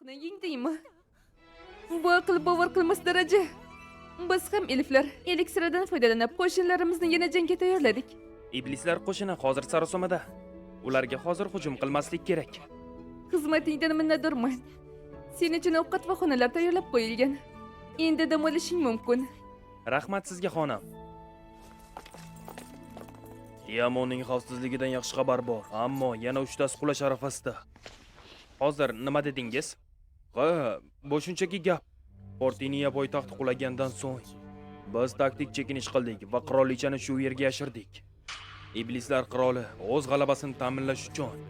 Xalqni yengdingmi? Bu aql bovar qilmas daraja. Biz ham elflar eliksiridan foydalanib qo'shinlarimizni yana jangga tayyorladik. Iblislar qo'shini hozir sarosomada. Ularga hozir hujum qilmaslik kerak. Xizmatingdan minnatdorman. Sening uchun ovqat va xonalar tayyorlab qo'yilgan. Endi dam olishing mumkin. Rahmat sizga xonam. Yamonning xavfsizligidan yaxshi xabar bor, ammo yana 3 tasi qulash arafasida. Hozir nima dedingiz? Ha, bu shunchaki gap. Portiniya poytaxti qulagandan so'ng biz taktik chekinish qildik va qirolichani shu yerga yashirdik. Iblislar qiroli o'z g'alabasini ta'minlash uchun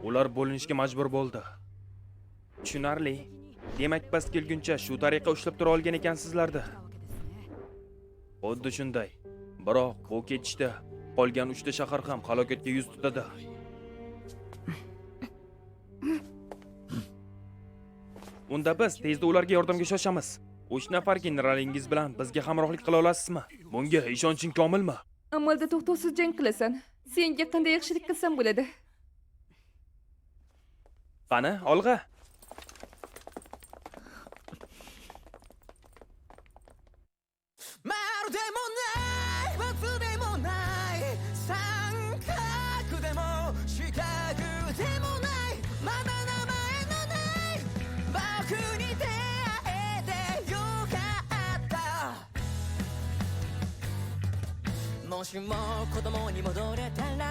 ular bo'linishga majbur bo'ldi. Tushunarli. Demak, biz kelguncha shu tariqa ushlab tura olgan ekansizlarda. Xuddi shunday. Biroq bu ketishda qolgan 3 ta shahar ham halokatga yuz tutadi. Unda biz tezda ularga yordamga shoshamiz. 3 nafar generalingiz bilan bizga hamrohlik qila olasizmi? Bunga ishonching komilmi? Amalda to'xtovsiz jang qilasan. Senga qanday yaxshilik qilsam bo'ladi? Qani, olg'a.もしも子供に戻れたら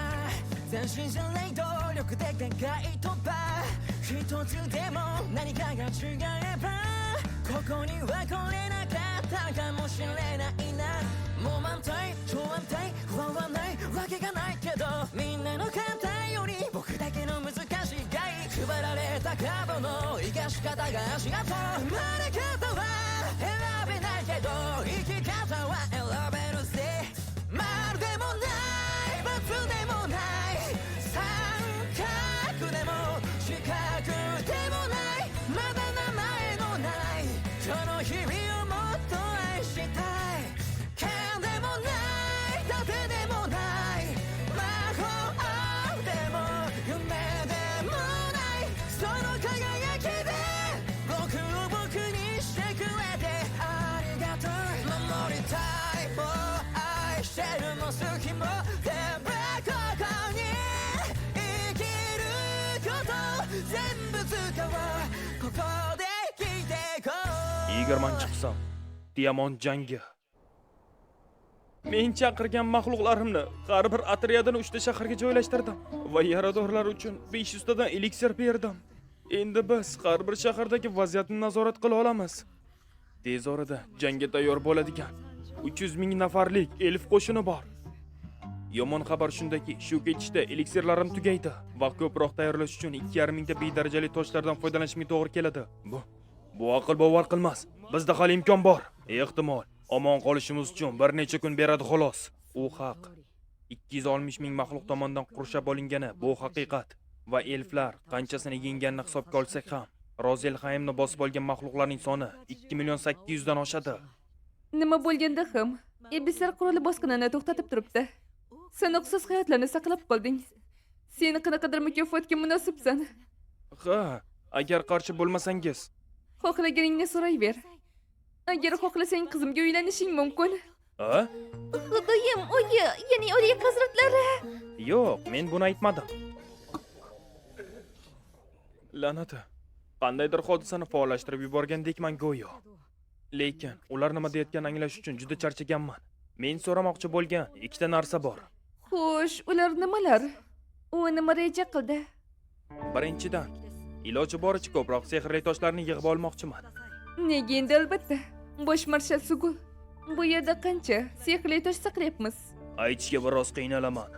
全身全霊努力で限界突破一つでも何かが違えばここには来れなかったかもしれないなもう満体超安定不安はないわけがないけどみんなの簡単より僕だけの難しいがい配られたカードの生かし方が足がと生まれ方は選べないけど生き方は選べるぜまるでもない罰でもない三角でも四角でもないまだ名前のないこの日々をもっと愛したい剣でもない盾でもない魔法でも夢でもないその輝きで僕を僕にしてくれてありがとう守りたいもう愛してるも好きも全部ここに生きること全部使おうここで生きてこう 20 chiqsam, Diamond jangi. Men chaqirgan mahluqlarimni har bir otryadini 3 ta shaharga joylashtirdim va yaradorlar uchun 500 tadan eliksir berdim. Endi biz har bir shahardagi vaziyatni nazorat qila olamiz. Tez orada jangga tayyor bo'ladigan 300 ming nafarlik elf qo'shini bor. Yomon xabar shundaki, shu ketishda eliksirlarim tugaydi va ko'proq tayyorlash uchun 2,5 mingta bedarajali toshlardan foydalanishga to'g'ri keladi. Bu aql bovar qilmas. Bizda hali imkon bor. Ehtimol omon qolishimiz uchun bir necha kun beradi xolos. U haq. 260 ming maxluq tomonidan qurshab olingani bu haqiqat va elflar qanchasini yengganini hisobga olsak ham Rozelheimni bosib olgan maxluqlarning soni 2,8 dan oshadi. Nima bo'lganda ham iblislar quroli bosqinini to'xtatib turibdi. Sanoqsiz hayotlarni saqlab qolding. Sen qanaqadir mukofotga munosibsan. Ha, agar qarshi bo'lmasangiz, Xohlaganingni so'rayver. Agar xohlasang qizimga uylanishing mumkin. ha? Xudoyim, oyi, ya'ni Oliy hazratlari. Yo'q, men buni aytmadim. La'nati. Qandaydir hodisani faollashtirib yuborgandekman go'yo. Lekin ular nima deyotganini anglash uchun juda charchaganman. Men so'ramoqchi bo'lgan ikkita narsa bor. Xo'sh, ular nimalar? U nima reja qildi? Birinchidan, iloji boricha ko'proq sehrli toshlarni yig'ib olmoqchiman. Nega endi albatta? Bosh marshal Sugul. Bu yerda qancha sehrli tosh saqlayapmiz? Aytishga biroz qiynalaman.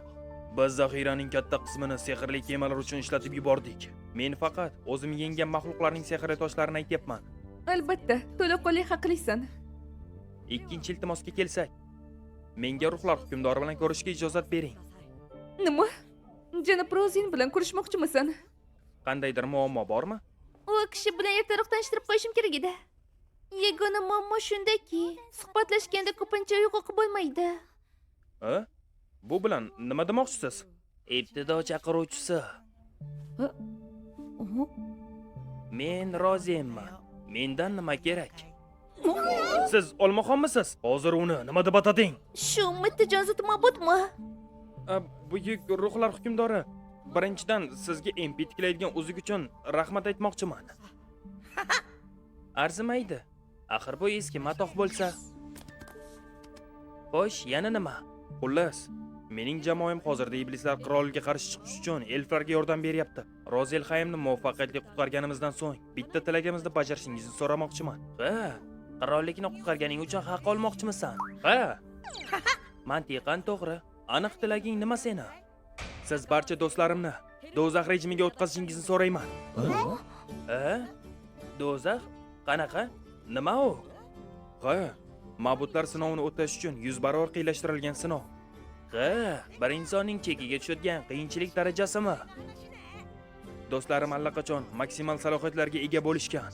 Biz zaxiraning katta qismini sehrli kemalar uchun ishlatib yubordik. Men faqat o'zim yenggan mahluqlarning sehrli toshlarini aytyapman. Albatta, to'laqonli haqlisan. Ikkinchi iltimosga kelsak, menga ruhlar hukmdori bilan ko'rishga ijozat bering. Nima? Janob Rozin bilan ko'rishmoqchimisan? Qandaydir muammo bormi? U kishi bilan ertaroq tanishtirib qo'yishim kerak edi. Yagona muammo shundaki, suhbatlashganda ko'pincha uyqu bo'lmaydi. Ha? Bu bilan nima demoqchisiz? Ibtido chaqiruvchisi. Men rozi emasman. Mendan nima kerak? Siz olmaxonmisiz? Hozir uni nima deb atading? Shu Mittajon zoti ma'budmi? Buyuk ruhlar hukmdori. Birinchidan sizga MP tiklaydigan o'zig uchun rahmat aytmoqchiman. Arzimaydi. Axir bu eski matoh bo'lsa. Xo'sh, yana nima? Xullas, mening jamoam hozirda iblislar qiroliga qarshi chiqish uchun elflarga yordam beryapti. Rozelxaymni muvaffaqiyatli qutqarganimizdan so'ng bitta tilagimizni bajarishingizni so'ramoqchiman. Ha, qirollikni qutqarganing uchun haq olmoqchimisan? Ha. Mantiqan to'g'ri. Aniq tilaging nima seni? Siz barcha do'stlarimni do'zax rejimiga o'tkazishingizni so'rayman. Ha? Do'zax? Qanaqa? Nima u? Ha, ma'budlar sinovini o'tash uchun 100 barobar qiylashtirilgan sinov. Ha, bir insonning chekiga tushadigan qiyinchilik darajasimi? Do'stlarim allaqachon maksimal salohiyatlarga ega bo'lishgan.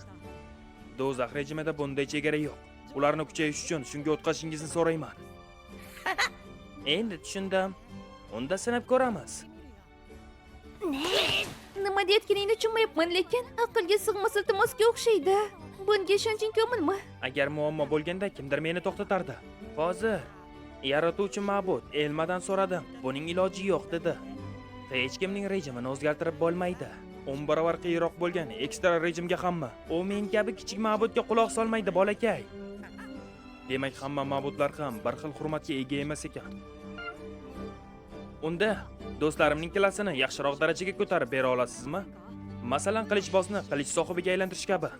Do'zax rejimida bunday chegara yo'q. Ularni kuchayish uchun shunga o'tkazishingizni so'rayman. Endi tushundim. Unda sinab ko'ramiz. Nima deyotganingni tushunmayapman, lekin aqlga sig'mas iltimosga o'xshaydi. Bunga ishonching komilmi? Agar muammo bo'lganda kimdir meni to'xtatardi. Hozir yaratuvchi ma'bud Elmadan so'radim. Buning iloji yo'q dedi. Hech kimning rejimini o'zgartirib bo'lmaydi. 10 barobar qiyinroq bo'lgan ekstra rejimga hamma. U men kabi kichik ma'budga quloq solmaydi, bolakay. Demak, hamma ma'budlar ham bir xil hurmatga ega emas ekan. Unda do'stlarimning klasini yaxshiroq darajaga ko'tarib bera olasizmi? Masalan, qilichbosni qilich sohibiga aylantirish kabi.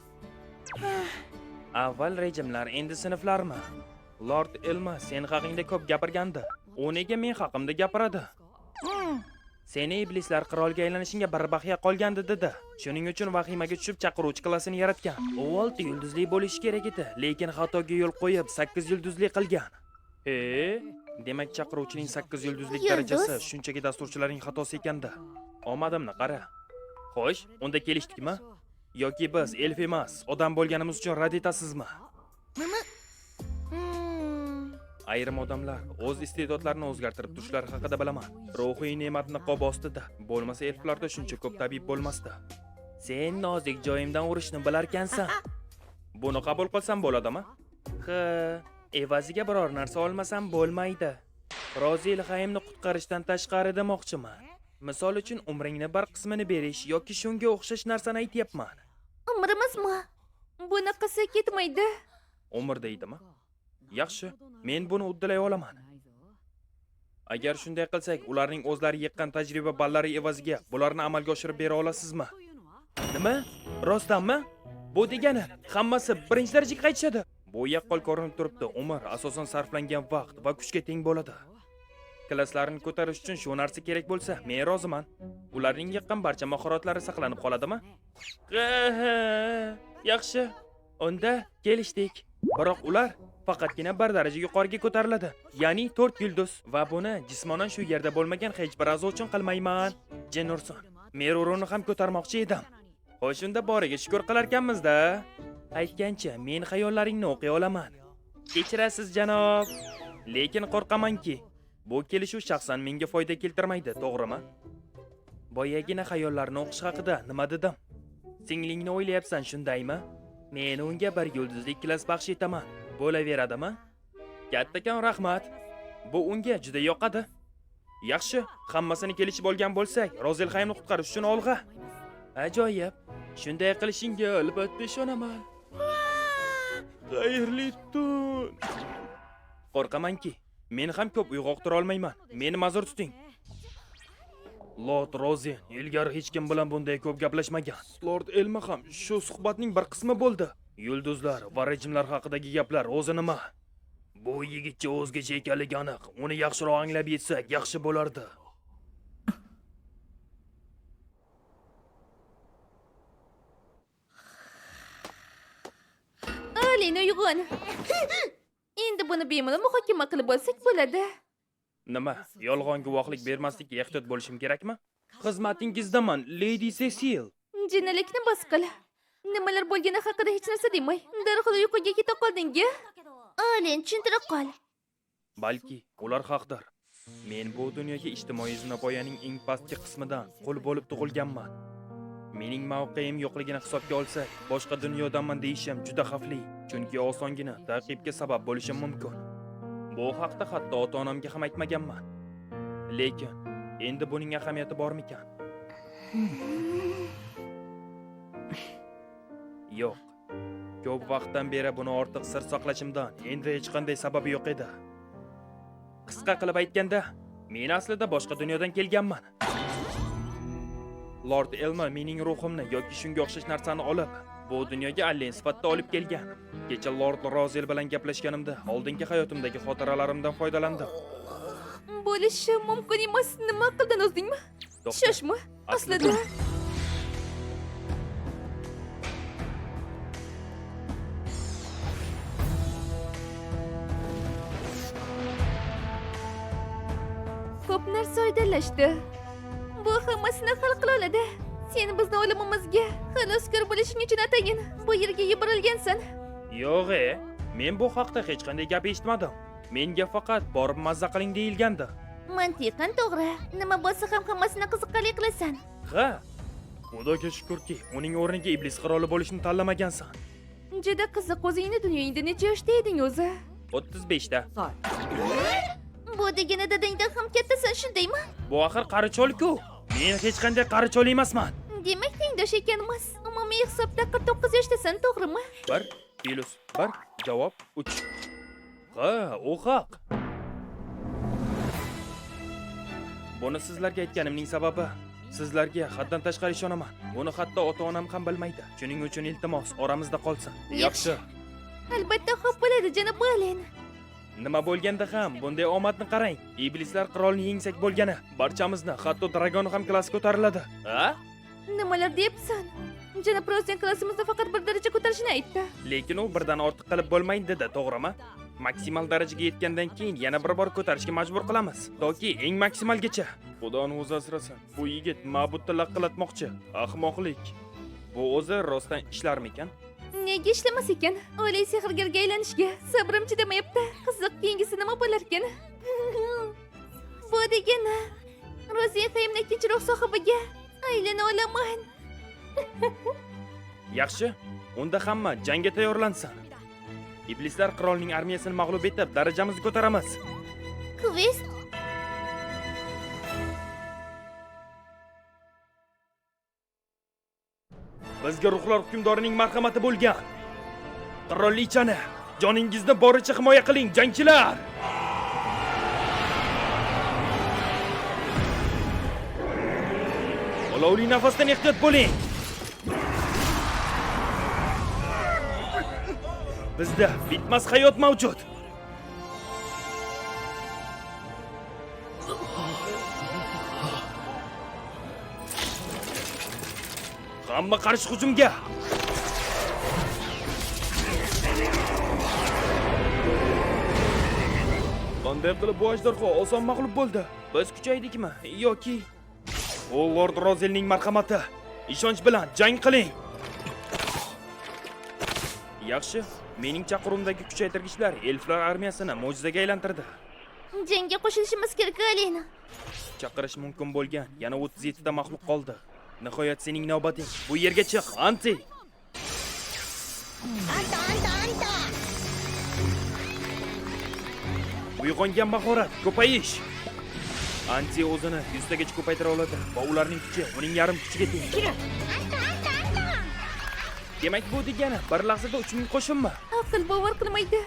Avval rejimlar, endi sinflarmi? Lord Elma sen haqingda ko'p gapirgandi. U nega men haqimda gapiradi? Seni iblislar qirolga aylanishingga bir baxiya qolgandi dedi. Shuning uchun vahimaga tushib chaqiruvchi klassini yaratgan. U 6 yulduzli bo'lishi kerak edi, lekin xatoga yo'l qo'yib 8 yulduzli qilgan. Demak chaqiruvchining 8 yulduzlik darajasi shunchaki dasturchilarning xatosi ekanda. Omadimni qara. Xo'sh, unda kelishdikmi? Yoki biz elf emas, odam bo'lganimiz uchun rad etasizmi? Ayrim odamlar o'z iste'dodlarini o'zgartirib turishlari haqida bilaman. Ruhiy ne'matni qo'b ostida, bo'lmasa elflarda shuncha ko'p tabib bo'lmasdi. Sen nozik joyimdan urishni bilarkansan. Buni qabul qilsam bo'ladimi? Evaziga biror narsa olmasam bo'lmaydi. Rozelxaymni qutqarishdan tashqari demoqchiman. Misol uchun umringni bir qismini berish yoki shunga o'xshash narsani aytyapman. Umrimizmi? Bunaqasi ketmaydi. Umr deydimi? Yaxshi, men buni uddalay olaman. Agar shunday qilsak, ularning o'zlari yiqqan tajriba ballari evaziga bularni amalga oshirib bera olasizmi? Nima? Rostdanmi? Bu degani hammasi birinchi darajaga qaytishadi. Bu yaqqol ko'rinib turibdi. Umr asosan sarflangan vaqt va kuchga teng bo'ladi. Klasslarini ko'tarish uchun shu narsa kerak bo'lsa, men roziman. Ularning yiqqan barcha mahoratlari saqlanib qoladimi? Yaxshi. Unda kelishdik. Biroq ular faqatgina bir daraja yuqoriga ko'tariladi, ya'ni 4 yulduz va buni jismonan shu yerda bo'lmagan hech bir a'zo uchun qilmayman. Jenurson, Meruruni ham ko'tarmoqchi edim. Xo'sh, unda boriga shukr qilarkanmiz-da. Aytgancha, men xayollaringni o'qiy olaman. Kechirasiz, janob. Lekin qo'rqamanki, bu kelishuv shaxsan menga foyda keltirmaydi, to'g'rimi? Boyagina xayollarni o'qish haqida nima dedim? Singlingni o'ylayapsan, shundaymi? Men unga bir yulduzlik klass baxsh etaman. Bo'laveradimi? Kattakon rahmat. Bu unga juda yoqadi. Yaxshi, hammasini kelishib olgan bo'lsak, Rozelxaymni qutqarish uchun olg'a. Ajoyib. Shunday qilishingga albatta ishonaman. Xayrli tun. Qo'rqamanki, men ham ko'p uyg'oq tura olmayman. Meni ma'zur tuting. Lord Rozen ilgari hech kim bilan bunday ko'p gaplashmagan. Lord Elma ham shu suhbatning bir qismi bo'ldi. Yulduzlar va rejimlar haqidagi gaplar o'zi nima? Bu yigitcha o'zgacha ekanligi aniq. Uni yaxshiroq anglab yetsak yaxshi bo'lardi. Alina uyg'on. Endi buni bemalol muhokama qilib olsak bo'ladi. Nima? Yolg'on guvohlik bermaslikka ehtiyot bo'lishim kerakmi? Xizmatingizdaman, Lady Cecil. Jinnilikni bas qil. Nimalar bo'lgani haqida hech narsa demay, darhol uyquga keta qolding-a? Alin, tushuntirib qol. Balki ular haqdir. Men bu dunyoga ijtimoiy zinapoyaning eng pastki qismidan qul bo'lib tug'ilganman. Mening mavqeim yo'qligini hisobga olsak, boshqa dunyodanman deyishim juda xavfli, chunki osongina ta'qibga sabab bo'lishim mumkin. Bu haqda hatto ota-onamga ham aytmaganman. Lekin endi buning ahamiyati bormikan? Yo'q. Ko'p vaqtdan beri buni ortiq sir saqlashimdan endi hech qanday sababi yo'q edi. Qisqa qilib aytganda, men aslida boshqa dunyodan kelganman. Lord Elmer mening ruhimni yoki shunga o'xshash narsani olib, bu dunyoga alien sifatida olib kelgan. Kecha Lord Rozel bilan gaplashganimda oldingi hayotimdagi xotiralarimdan foydalandim. Bo'lishi mumkin emas. Nima qildin o'zingmi? To'xta. Shoshma. Aslida ko'p narsa oydinlashdi. Bu hammasini hal qila oladi. Sen bizni o'limimizga xaloskor bo'lishing uchun atayin bu yerga yuborilgansan. Yo'q, men bu haqda hech qanday gap eshitmadim. Menga faqat borib mazza qiling deyilgandi. Mantiqan to'g'ri. Nima bo'lsa ham hammasini qiziqarli qilasan. Ha? Xudoga shukrki, uning o'rniga iblis qiroli bo'lishni tanlamagansan. Juda qiziq. O'zingni dunyoingda necha yoshda eding o'zi? 35 ta. Bu degani dadangdan ham kattasan, shundaymi? Bu axir qarichol-ku. Men hech qanday qarichol emasman. Demak, tengdosh ekanmiz. Umumiy hisobda 49 yoshdasan, to'g'rimi? 1 + 1 javob 3. Ha, u haq. Buni sizlarga aytganimning sababi, sizlarga haddan tashqari ishonaman. Buni hatto ota-onam ham bilmaydi. Shuning uchun iltimos, oramizda qolsin. Yaxshi. Albatta, xo'p bo'ladi, janob Allen. Nima bo'lganda ham bunday omadni qarang. Iblislar qirolni yengsak bo'lgani, barchamizni, hatto dragonni ham klassi ko'tariladi. Ha? Nimalar deyapsan? Janob Rosen klassimizni faqat bir daraja ko'tarishni aytdi. Lekin u birdan ortiq qilib bo'lmaydi dedi, to'g'rimi? Maksimal darajaga yetgandan keyin yana bir bor ko'tarishga majbur qilamiz, toki eng maksimalgacha. Xudoni o'zi asrasin. Bu yigit ma'budni laqillatmoqchi. Ahmoqlik. Bu o'zi rostdan ishlarmikan? Nega ishlamas ekan? Oliy sehrgarga aylanishga sabrim chidamayapti. Qiziq, keyingisi nima bo'larkan? Bu degani Rozenheimning ikkinchi ruh sohibiga aylana olaman. Yaxshi, unda hamma jangga tayyorlansin. Iblislar qirolning armiyasini mag'lub etib, darajamizni ko'taramiz. Quest Bizga ruhlar hukmdorining marhamati bo'lgan. Qirollichani joningizni boricha himoya qiling, jangchilar. Olovli nafasdan ehtiyot bo'ling. Bizda bitmas hayot mavjud. Hamma qarshi hujumga. Qanday qilib bu ajdarho oson mag'lub bo'ldi? Biz kuchaydikmi yoki u Lord Rozelning marhamati? Ishonch bilan jang qiling. Yaxshi, mening chaqiruvimdagi kuchaytirgichlar elflar armiyasini mo'jizaga aylantirdi. jangga qo'shilishimiz kerak, Alena. Chaqirish mumkin bo'lgan yana 37 ta maxluq qoldi. Nihoyat sening navbating. Bu yerga chiq, Anti. Anta. Uyg'ongan mahorat, ko'payish. Anti o'zini 100 tagacha ko'paytira oladi va ularning kuchi uning yarim kuchiga teng. Demak, bu degani bir lahzada 3000 qo'shinmi? Aql bovar qilmaydi.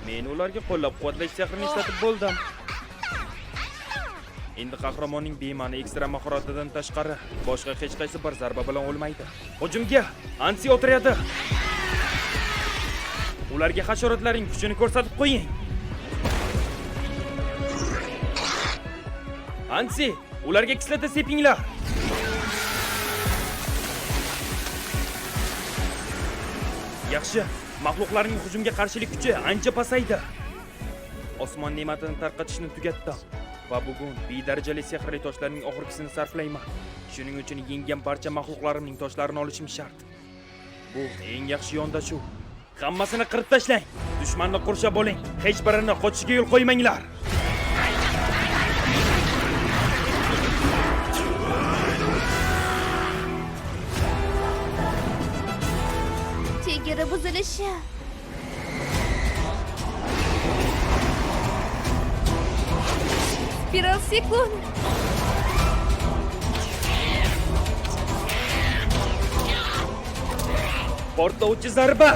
Men ularga qo'llab-quvvatlash sehrini ishlatib bo'ldim. Endi qahramonning bema'ni ekstra mahoratidan tashqari boshqa hech qaysi bir zarba bilan o'lmaydi. Hujumga! Ansi o'tiradi. Ularga hasharotlarning kuchini ko'rsatib qo'ying. Ansi, ularga kislota sepinglar. Yaxshi, mahluqlarning hujumga qarshilik kuchi ancha pasaydi. Osmon ne'matini tarqatishni tugatdim va bugun bedarajali sehrli toshlarning oxirgisini sarflayman. Shuning uchun yenggan barcha mahluqlarimning toshlarini olishim shart. Bu eng yaxshi yondashuv. Hammasini qirib tashlang. Dushmanni qurshab oling. Hech birini qochishiga yo'l qo'ymanglar. chegara buzilishi. Spiral siklon. Portlovchi zarba.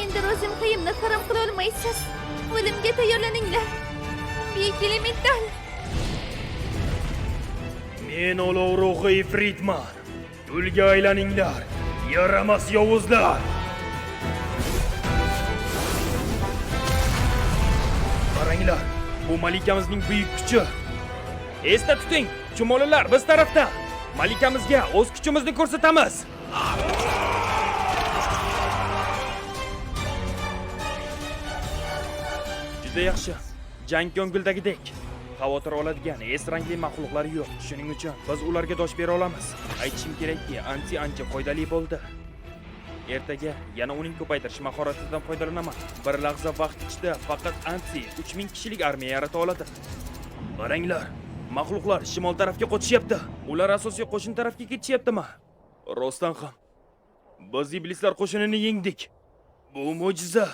Endi Rozenkayimni harom qila olmaysiz. O'limga tayyorlaninglar. Buyuk elemental. Men olov ruhi ifritman. Yo'lga aylaninglar. Yaramas yovuzlar. Qaranglar, bu malikamizning buyuk kuchi. Esda tuting, chumolilar biz tarafda. Malikamizga o'z kuchimizni ko'rsatamiz. Juda yaxshi. Jang ko'ngildagidek. Xavotir oladigan es rangli maxluqlar yo'q. Shuning uchun biz ularga dosh bera olamiz. Aytishim kerakki, anti ancha foydali bo'ldi. Ertaga yana uning ko'paytirish mahoratidan foydalanaman. Bir lahza vaqt ichida faqat anti 3000 kishilik armiya yarata oladi. Qaranglar, maxluqlar shimol tarafga qo'chishyapti. Ular asosiy qo'shin tarafga ketishyaptimi? Rostdan ham biz iblislar qo'shinini yengdik. Bu mo'jiza.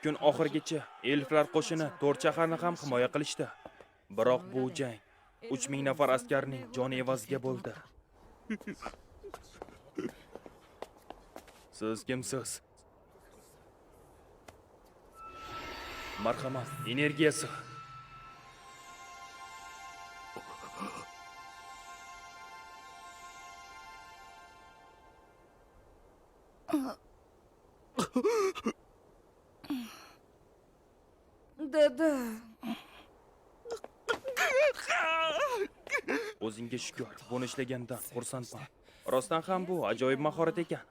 Kun oxirigacha elflar qo'shini to'rt shaharni ham himoya qilishdi. Biroq bu jang 3000 nafar askarning joni evaziga bo'ldi. Siz kimsiz? Marhamat, energiyasi. Dada. O'zingga shukr, buni ishlagandan xursandman. Rostdan ham bu ajoyib mahorat ekan.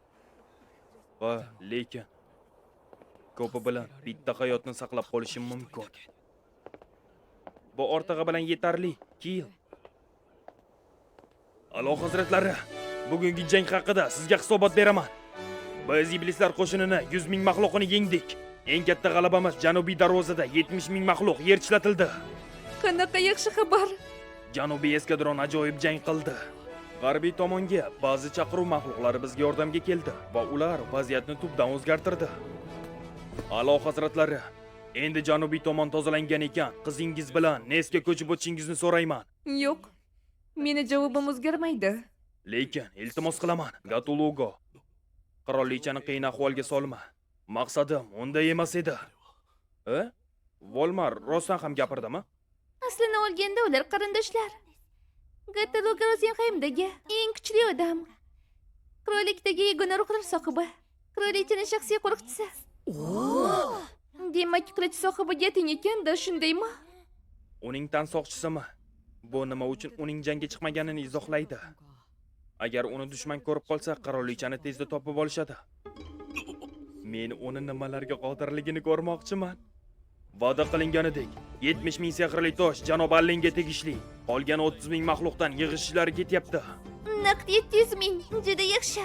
Va lekin ko'pi bilan bitta hayotni saqlab qolishim mumkin. Bu ortig'i bilan yetarli. Kil. Alloh hazratlari, bugungi jang haqida sizga hisobot beraman. Biz iblislar qo'shinini 100 ming maxluqini yengdik. Eng katta g'alabamiz Janubiy darvozada 70 ming maxluq yerchilatildi. Qanaqa yaxshi xabar. Janubiy eskadron ajoyib jang qildi. G'arbiy tomonga ba'zi chaqiruv maxluqlari bizga yordamga keldi va ular vaziyatni tubdan o'zgartirdi. Alloh hazratlari, endi janubiy tomon tozalangan ekan. Qizingiz bilan Nesga ko'chib o'tishingizni so'rayman. Yo'q. Meni javobim o'zgarmaydi. Lekin iltimos qilaman, Gatulugo. Qirolichani qiyin ahvolga solma. Maqsadim unday emas edi. Volmar rostdan ham gapirdimi? Aslini olganda ular qarindoshlar. Gatulugo Rozenkayimdagi eng kuchli odam. Qirollikdagi yagona ruhlar sohibi. Qirolichaning shaxsiy qo'riqchisi. Demak, qilich sohibiga teng ekan-da, shundaymi? Uning tan soqchisimi? Bu nima uchun uning jangga chiqmaganini izohlaydi. Agar uni dushman ko'rib qolsa, qirolichani tezda topib olishadi. Men uni nimalarga qodirligini ko'rmoqchiman. Va'da qilinganidek, 70 ming sehrli tosh janob Allenga tegishli. Qolgan 30 ming maxluqdan yig'ishlari ketyapti. Naqd 700 ming. Juda yaxshi.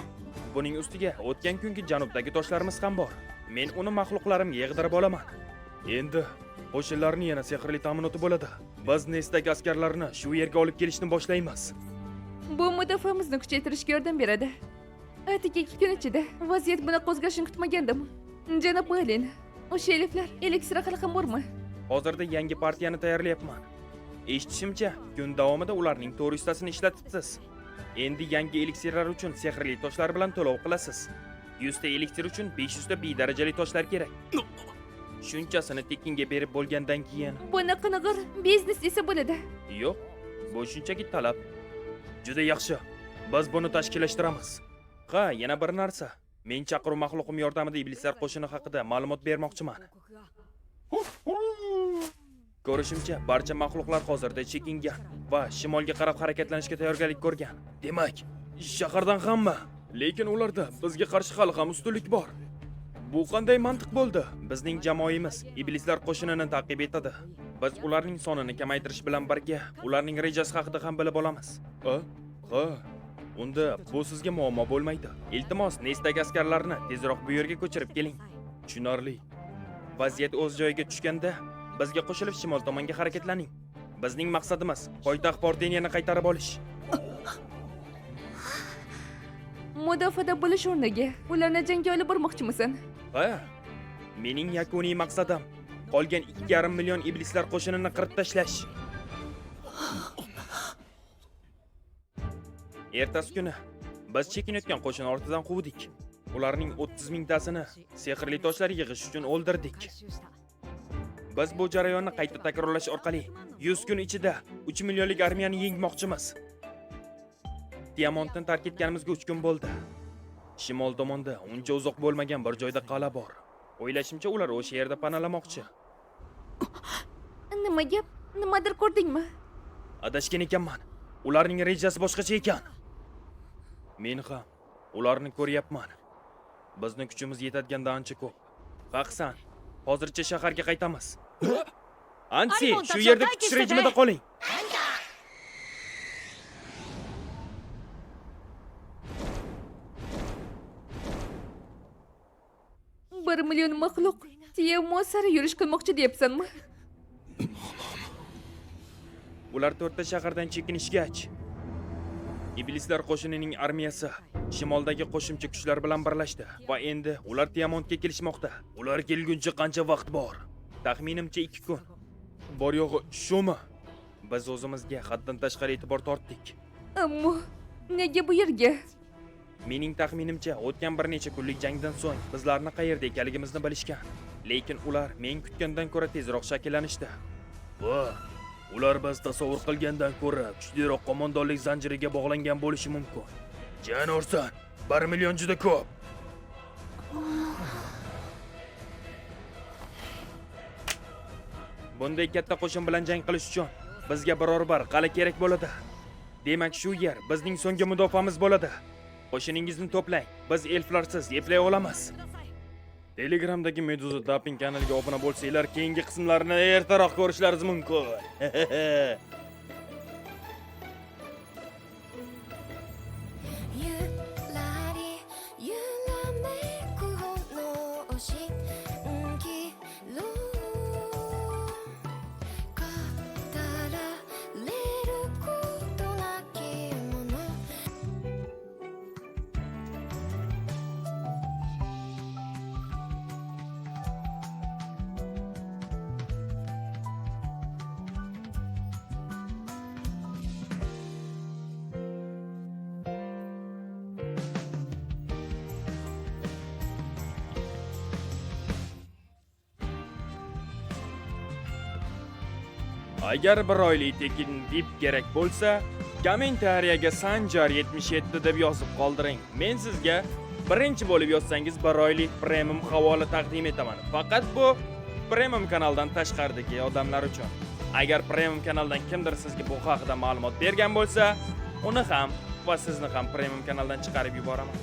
Buning ustiga o'tgan kungi janubdagi toshlarimiz ham bor. Men uni maxluqlarimga yig'dirib olaman. Endi qo'shinlarning yana sehrli ta'minoti bo'ladi. Biz Nesdagi askarlarni shu yerga olib kelishni boshlaymiz. Bu mudofaamizni kuchaytirishga yordam beradi. Atigi 2 kun ichida vaziyat bunaqa o'zgarishini kutmagandim. Janob Allen, o'sha elflar eliksir hali ham bormi? Hozirda yangi partiyani tayyorlayapman. Eshitishimcha, kun davomida ularning 400 tasini ishlatibsiz. Endi yangi eliksirlar uchun sehrli toshlar bilan to'lov qilasiz. 100 ta eliksir uchun 500 ta B darajali toshlar kerak. Shunchasini tekinga berib bo'lgandan keyin Bunaqa nag'ir biznes desa bo'ladi. yo'q, bu shunchaki talab. Juda yaxshi. Biz buni tashkillashtiramiz. Ha, yana bir narsa. Men chaqiruv maxluqim yordamida iblislar qo'shini haqida ma'lumot bermoqchiman. Ko'rishimcha, barcha maxluqlar hozirda chekingan va shimolga qarab harakatlanishga tayyorgarlik ko'rgan. Demak, shahardan hamma, lekin ularda bizga qarshi hali ham ustunlik bor. Bu qanday mantiq bo'ldi? Bizning jamoamiz iblislar qo'shinini ta'qib etadi. Biz ularning sonini kamaytirish bilan birga ularning rejasi haqida ham bilib olamiz. Ha. Unda bu sizga muammo bo'lmaydi. Iltimos, Nesdagi askarlarni tezroq bu yerga ko'chirib keling. Tushunarli. Vaziyat o'z joyiga tushganda bizga qo'shilib shimol tomonga harakatlaning. Bizning maqsadimiz poytaxt Porteniyani qaytarib olish. Mudofaada bo'lish o'rniga ularni jangga olib bormoqchimisan? Ha? Mening yakuniy maqsadim qolgan 2,5 million iblislar qo'shinini qirib tashlash. Ertasi kuni biz chekinayotgan qo'shin ortidan quvdik. Ularning 30 mingtasini sehrli toshlar yig'ish uchun o'ldirdik. Biz bu jarayonni qayta takrorlash orqali 100 kun ichida 3 millionlik armiyani yengmoqchimiz. Diamantni tark etganimizga 3 kun bo'ldi. Shimol tomonda uncha uzoq bo'lmagan bir joyda qal'a bor. O'ylashimcha ular o'sha yerda panalamoqchi. Nima gap? Nimadir ko'rdingmi? Adashgan ekanman. Ularning rejasi boshqacha ekan. Men ham ularni ko'ryapman. Bizning kuchimiz yetadigandan ancha ko'p. Haqsan. Hozircha shaharga qaytamiz. Ansi, shu yerda kutish rejimida qoling. Bir million maxluq Tiamat sari yurish qilmoqchi deyapsanmi? Ular 4 ta shahardan chekinishgach, iblislar qo'shinining armiyasi shimoldagi qo'shimcha kuchlar bilan birlashdi va endi ular Tiamatga kelishmoqda. Ular kelguncha qancha vaqt bor? Taxminimcha 2 kun. Bor yo'g'i shumi? Biz o'zimizga haddan tashqari e'tibor tortdik. Ammo nega bu yerga? Mening taxminimcha o'tgan bir necha kunlik jangdan so'ng bizlarni qayerda ekanligimizni bilishgan. Lekin ular men kutgandan ko'ra tezroq shakllanishdi. Ular biz tasavvur qilgandan ko'ra kuchliroq qo'mondonlik zanjiriga bog'langan bo'lishi mumkin. Jan Orson, 1 million juda ko'p. Bunday katta qo'shin bilan jang qilish uchun bizga biror bir qal'a kerak bo'ladi. Demak, shu yer bizning so'nggi mudofaamiz bo'ladi. Qo'shiningizni to'plang. Biz elflarsiz eplay olamiz. Telegramdagi Meduza Tapping kanaliga obuna bo'lsanglar, keyingi qismlarini ertaroq ko'rishlaringiz mumkin. ゆらりゆらめく炎しきる語られることなきものAgar bir oylik tekin VIP kerak bo'lsa, kommentariyaga Sanjar 77 deb yozib qoldiring. Men sizga birinchi bo'lib yozsangiz bir oylik premium havola taqdim etaman. Faqat bu premium kanaldan tashqaridagi odamlar uchun. Agar premium kanaldan kimdir sizga bu haqida ma'lumot bergan bo'lsa, uni ham va sizni ham premium kanaldan chiqarib yuboraman.